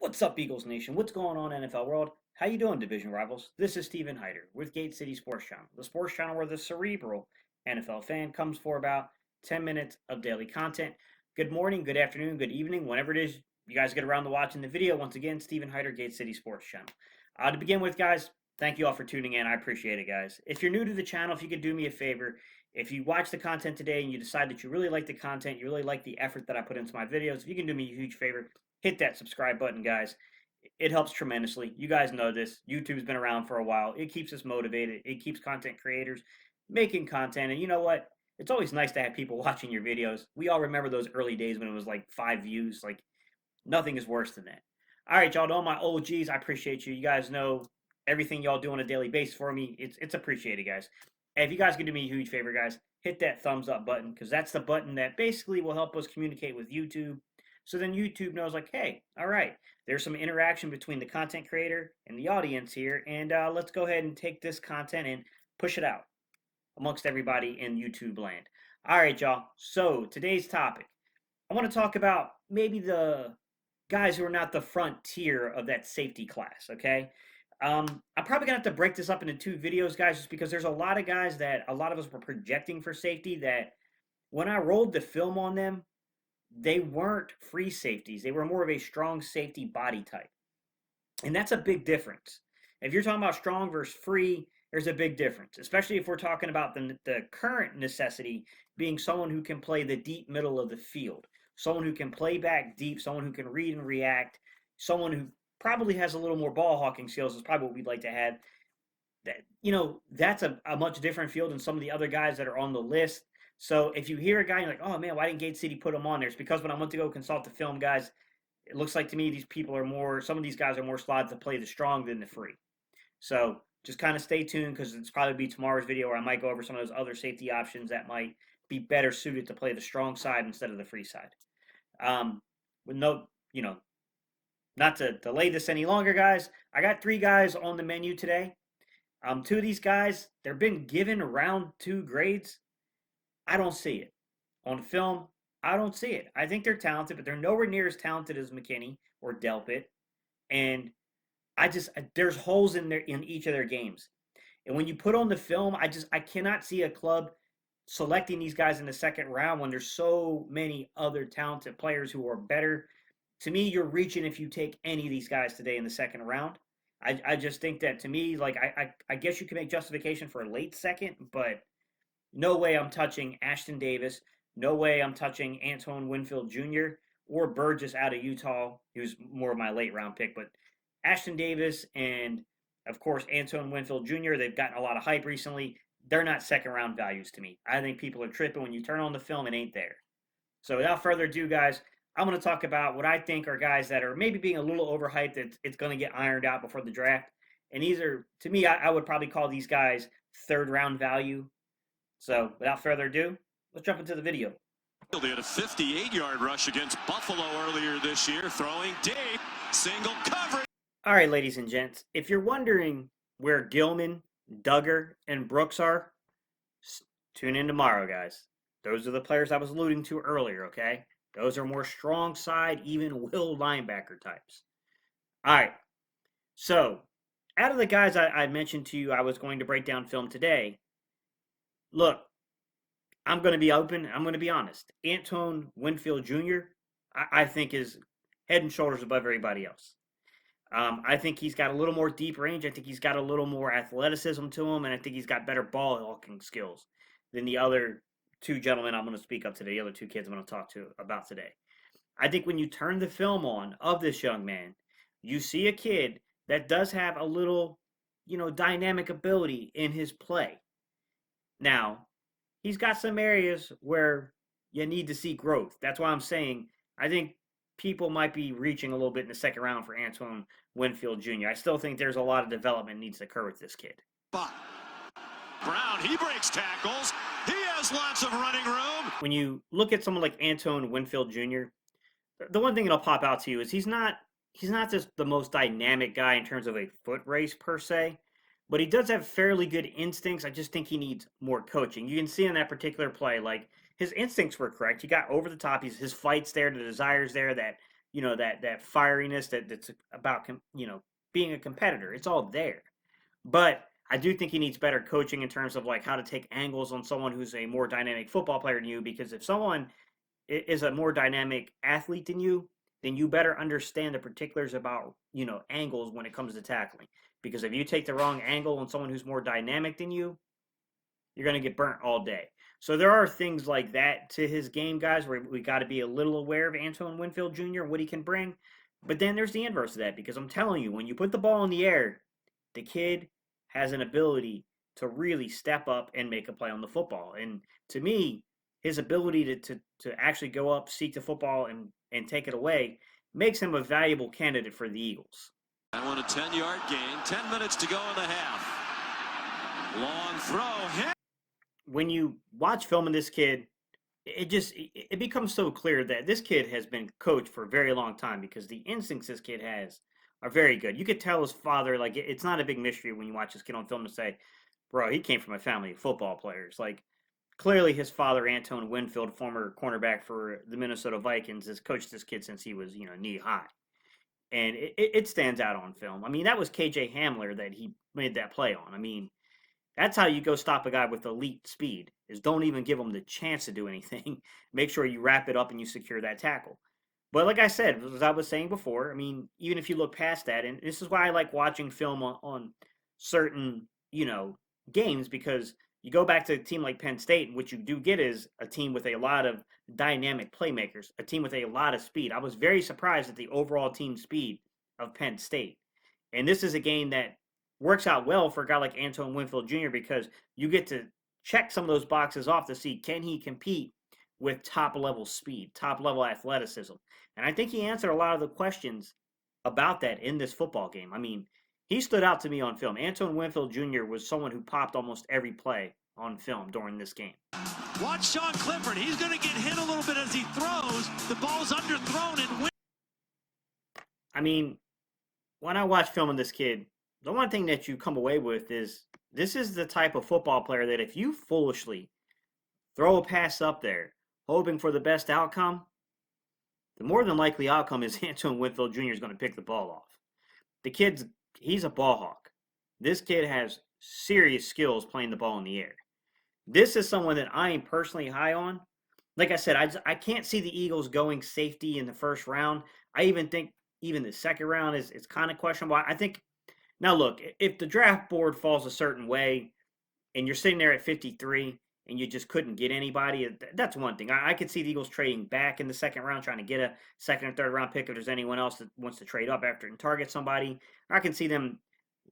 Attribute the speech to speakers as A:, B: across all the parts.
A: What's up, Eagles Nation? What's going on, NFL world? How you doing, division rivals? This is Steven Hyder with Gate City Sports Channel, the sports channel where the cerebral NFL fan comes for about 10 minutes of daily content. Good morning, good afternoon, good evening, whenever it is you guys get around to watching the video. Once again, Steven Hyder, Gate City Sports Channel. To begin with, guys, thank you all for tuning in. I appreciate it, guys. If you're new to the channel, if you could do me a favor, if you watch the content today and you decide that you really like the content, you really like the effort that I put into my videos, if you can do me a huge favor, hit that subscribe button, guys. It helps tremendously. You guys know this. YouTube's been around for a while. It keeps us motivated. It keeps content creators making content. And you know what? It's always nice to have people watching your videos. We all remember those early days when it was like 5 views. Like, nothing is worse than that. All right, y'all know my OGs. I appreciate you. You guys know everything y'all do on a daily basis for me. It's appreciated, guys. And if you guys can do me a huge favor, guys, hit that thumbs up button, because that's the button that basically will help us communicate with YouTube. So then YouTube knows, like, hey, all right, there's some interaction between the content creator and the audience here, and let's go ahead and take this content and push it out amongst everybody in YouTube land. All right, y'all. So today's topic, I want to talk about maybe the guys who are not the front tier of that safety class, okay? I'm probably going to have to break this up into 2 videos, guys, just because there's a lot of guys that a lot of us were projecting for safety that when I rolled the film on them, they weren't free safeties. They were more of a strong safety body type. And that's a big difference. If you're talking about strong versus free, there's a big difference, especially if we're talking about the current necessity being someone who can play the deep middle of the field, someone who can play back deep, someone who can read and react, someone who probably has a little more ball hawking skills is probably what we'd like to have. That, that's a much different field than some of the other guys that are on the list. So if you hear a guy and you're like, oh man, why didn't Gate City put him on there? It's because when I went to go consult the film, guys, it looks like to me these people are more, some of these guys are more slotted to play the strong than the free. So just kind of stay tuned, because it's probably be tomorrow's video where I might go over some of those other safety options that might be better suited to play the strong side instead of the free side. With no, not to delay this any longer, guys, I got 3 guys on the menu today. 2 of these guys, they're been given round 2 grades. I don't see it. On film, I don't see it. I think they're talented, but they're nowhere near as talented as McKinney or Delpit. And there's holes in each of their games. And when you put on the film, I cannot see a club selecting these guys in the second round when there's so many other talented players who are better. To me, you're reaching if you take any of these guys today in the second round. I just think that, to me, like, I guess you can make justification for a late second, but no way I'm touching Ashton Davis. No way I'm touching Antoine Winfield Jr. or Burgess out of Utah. He was more of my late round pick. But Ashton Davis and, of course, Antoine Winfield Jr., they've gotten a lot of hype recently. They're not second round values to me. I think people are tripping. When you turn on the film, it ain't there. So without further ado, guys, I'm going to talk about what I think are guys that are maybe being a little overhyped, that it's going to get ironed out before the draft. And these are, to me, I would probably call these guys third round value. So, without further ado, let's jump into the video.
B: They had a 58-yard rush against Buffalo earlier this year, throwing deep, single coverage.
A: All right, ladies and gents, if you're wondering where Gilman, Duggar, and Brooks are, tune in tomorrow, guys. Those are the players I was alluding to earlier, okay? Those are more strong side, even will linebacker types. All right, so out of the guys I mentioned to you I was going to break down film today, look, I'm going to be open. I'm going to be honest. Antoine Winfield Jr., I think, is head and shoulders above everybody else. I think he's got a little more deep range. I think he's got a little more athleticism to him, and I think he's got better ball hawking skills than the other 2 gentlemen I'm going to speak up today, the other 2 kids I'm going to talk to about today. I think when you turn the film on of this young man, you see a kid that does have a little, dynamic ability in his play. Now, he's got some areas where you need to see growth. That's why I'm saying I think people might be reaching a little bit in the second round for Antoine Winfield Jr. I still think there's a lot of development needs to occur with this kid.
B: Brown, he breaks tackles. He has lots of running room.
A: When you look at someone like Antoine Winfield Jr., the one thing that'll pop out to you is he's not just the most dynamic guy in terms of a foot race per se, but he does have fairly good instincts. I just think he needs more coaching. You can see in that particular play, like, his instincts were correct. He got over the top. His fight's there. The desire's there. That that fieriness that's about being a competitor. It's all there. But I do think he needs better coaching in terms of like how to take angles on someone who's a more dynamic football player than you. Because if someone is a more dynamic athlete than you, then you better understand the particulars about angles when it comes to tackling. Because if you take the wrong angle on someone who's more dynamic than you're going to get burnt all day. So there are things like that to his game, guys, where we got to be a little aware of Antoine Winfield Jr. and what he can bring. But then there's the inverse of that, because I'm telling you, when you put the ball in the air, the kid has an ability to really step up and make a play on the football. And to me, his ability to actually go up, seek the football, and take it away makes him a valuable candidate for the Eagles.
B: I want a 10-yard gain. 10 minutes to go in the half. Long throw.
A: When you watch film of this kid, it becomes so clear that this kid has been coached for a very long time, because the instincts this kid has are very good. You could tell his father, like, it's not a big mystery when you watch this kid on film to say, bro, he came from a family of football players. Like, clearly his father, Antoine Winfield, former cornerback for the Minnesota Vikings, has coached this kid since he was, knee high. And it stands out on film. I mean, that was KJ Hamler that he made that play on. I mean, that's how you go stop a guy with elite speed, is don't even give him the chance to do anything. Make sure you wrap it up and you secure that tackle. But like I said, as I was saying before, I mean, even if you look past that, and this is why I like watching film on certain, games, because you go back to a team like Penn State, and what you do get is a team with a lot of dynamic playmakers, a team with a lot of speed. I was very surprised at the overall team speed of Penn State. And this is a game that works out well for a guy like Antoine Winfield Jr. because you get to check some of those boxes off to see, can he compete with top level speed, top level athleticism. And I think he answered a lot of the questions about that in this football game. I mean, he stood out to me on film. Antoine Winfield Jr. was someone who popped almost every play on film during this game.
B: Watch Sean Clifford. He's going to get hit a little bit as he throws. The ball's underthrown and
A: I mean, when I watch film of this kid, the one thing that you come away with is this is the type of football player that if you foolishly throw a pass up there, hoping for the best outcome, the more than likely outcome is Antoine Winfield Jr. is going to pick the ball off. He's a ball hawk. This kid has serious skills playing the ball in the air. This is someone that I am personally high on. Like I said, I can't see the Eagles going safety in the first round. I even think even the second round is kind of questionable. I think, now look, if the draft board falls a certain way and you're sitting there at 53 and you just couldn't get anybody, that's one thing. I could see the Eagles trading back in the second round, trying to get a second or third round pick if there's anyone else that wants to trade up after and target somebody. I can see them,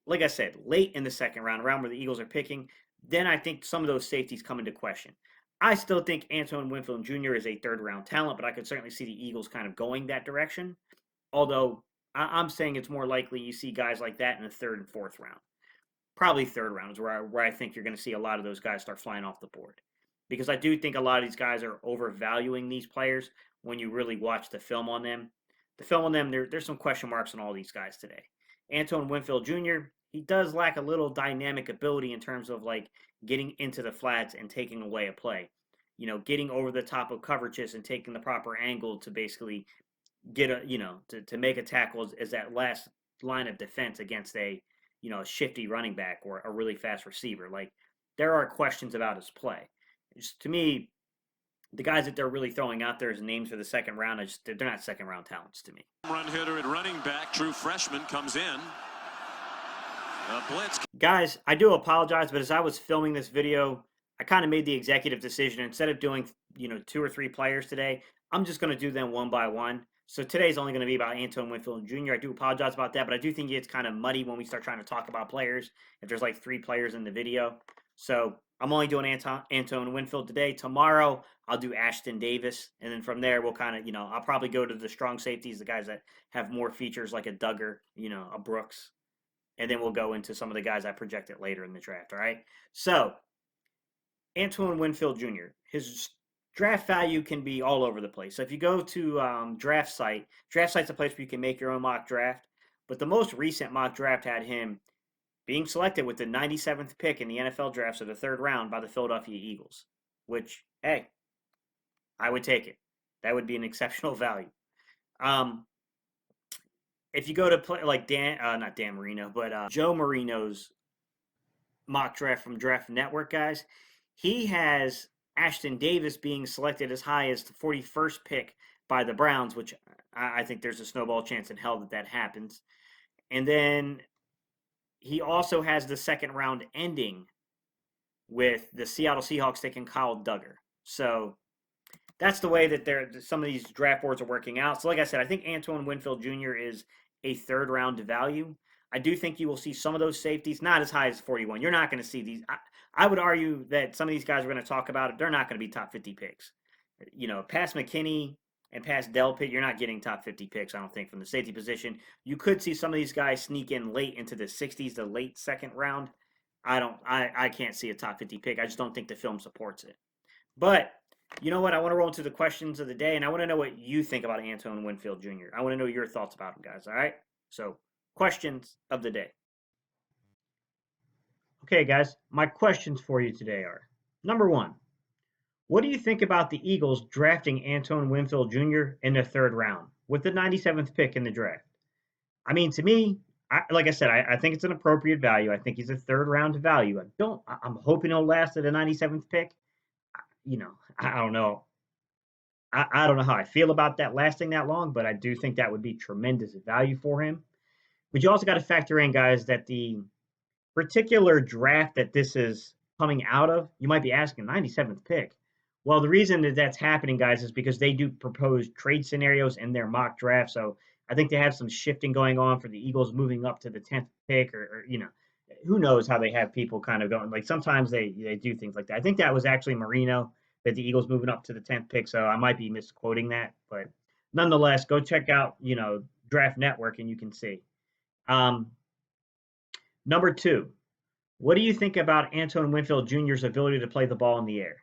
A: like I said, late in the second round, around where the Eagles are picking. Then I think some of those safeties come into question. I still think Antoine Winfield Jr. is a third round talent, but I could certainly see the Eagles kind of going that direction. Although I'm saying it's more likely you see guys like that in the third and fourth round. Probably third round is where I think you're going to see a lot of those guys start flying off the board. Because I do think a lot of these guys are overvaluing these players when you really watch the film on them. The film on them, there's some question marks on all these guys today. Antoine Winfield Jr., he does lack a little dynamic ability in terms of like getting into the flats and taking away a play. Getting over the top of coverages and taking the proper angle to basically get to make a tackle as that last line of defense against a shifty running back or a really fast receiver. Like, there are questions about his play. To me, the guys that they're really throwing out there as names for the second round, they're not second round talents to me.
B: Run hitter at running back, true freshman, comes in. A blitz.
A: Guys, I do apologize, but as I was filming this video, I kind of made the executive decision, instead of doing 2 or 3 players today, I'm just going to do them one by one. So today's only going to be about Antoine Winfield Jr. I do apologize about that, but I do think it's kind of muddy when we start trying to talk about players, if there's like 3 players in the video. So I'm only doing Antoine Winfield today. Tomorrow, I'll do Ashton Davis. And then from there, we'll kind of, I'll probably go to the strong safeties, the guys that have more features like a Duggar, a Brooks. And then we'll go into some of the guys I projected later in the draft, all right? So, Antoine Winfield Jr., his draft value can be all over the place. So if you go to draft site's a place where you can make your own mock draft. But the most recent mock draft had him being selected with the 97th pick in the NFL draft, so the third round, by the Philadelphia Eagles. Which, hey, I would take it. That would be an exceptional value. If you go to play like not Dan Marino, but Joe Marino's mock draft from Draft Network, guys, he has Ashton Davis being selected as high as the 41st pick by the Browns, which I think there's a snowball chance in hell that that happens. And then he also has the second round ending with the Seattle Seahawks taking Kyle Duggar. So that's the way that some of these draft boards are working out. So, like I said, I think Antoine Winfield Jr. is a third round value. I do think you will see some of those safeties, not as high as 41. You're not going to see these. I would argue that some of these guys we're going to talk about, they're not going to be top 50 picks. Past McKinney and past Delpit, you're not getting top 50 picks, I don't think, from the safety position. You could see some of these guys sneak in late into the 60s, the late second round. I can't see a top 50 pick. I just don't think the film supports it. But you know what? I want to roll into the questions of the day, and I want to know what you think about Antoine Winfield Jr. I want to know your thoughts about him, guys. All right? So, questions of the day. Okay, guys, my questions for you today are number one, what do you think about the Eagles drafting Antoine Winfield Jr. in the third round with the 97th pick in the draft? I mean, to me, like I said, I think it's an appropriate value. I think he's a third round value. I'm hoping he'll last at the 97th pick. I don't know. I don't know how I feel about that lasting that long, but I do think that would be tremendous value for him. But you also got to factor in, guys, that the particular draft that this is coming out of, you might be asking, 97th pick. Well, the reason that that's happening, guys, is because they do propose trade scenarios in their mock draft. So I think they have some shifting going on for the Eagles moving up to the 10th pick, or who knows how they have people kind of going. Like sometimes they do things like that. I think that was actually Marino that the Eagles moving up to the 10th pick. So I might be misquoting that, but nonetheless, go check out Draft Network and you can see. Number two, what do you think about Antoine Winfield Jr.'s ability to play the ball in the air?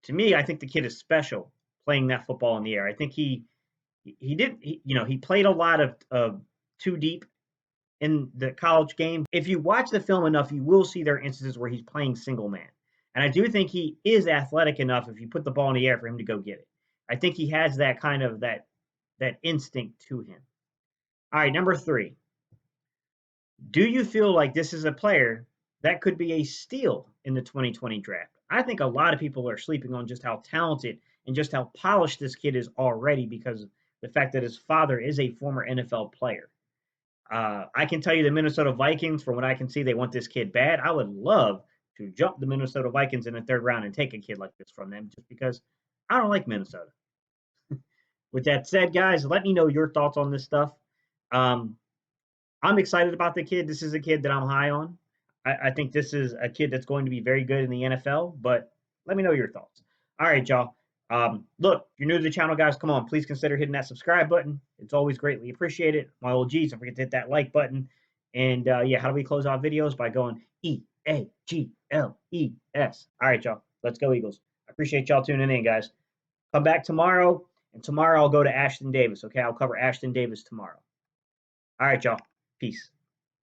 A: To me, I think the kid is special playing that football in the air. I think he played a lot of too deep in the college game. If you watch the film enough, you will see there are instances where he's playing single man. And I do think he is athletic enough if you put the ball in the air for him to go get it. I think he has that kind of that instinct to him. All right, number three. Do you feel like this is a player that could be a steal in the 2020 draft? I think a lot of people are sleeping on just how talented and just how polished this kid is already because of the fact that his father is a former NFL player. I can tell you the Minnesota Vikings, from what I can see, they want this kid bad. I would love to jump the Minnesota Vikings in the third round and take a kid like this from them just because I don't like Minnesota. With that said, guys, let me know your thoughts on this stuff. I'm excited about the kid. This is a kid that I'm high on. I think this is a kid that's going to be very good in the NFL, but let me know your thoughts. All right, y'all. Look, if you're new to the channel, guys, come on, please consider hitting that subscribe button. It's always greatly appreciated. My OGs, don't forget to hit that like button. And yeah, how do we close out videos? By going EAGLES. All right, y'all. Let's go, Eagles. I appreciate y'all tuning in, guys. Come back tomorrow, and tomorrow I'll go to Ashton Davis. Okay, I'll cover Ashton Davis tomorrow. All right, y'all. Peace.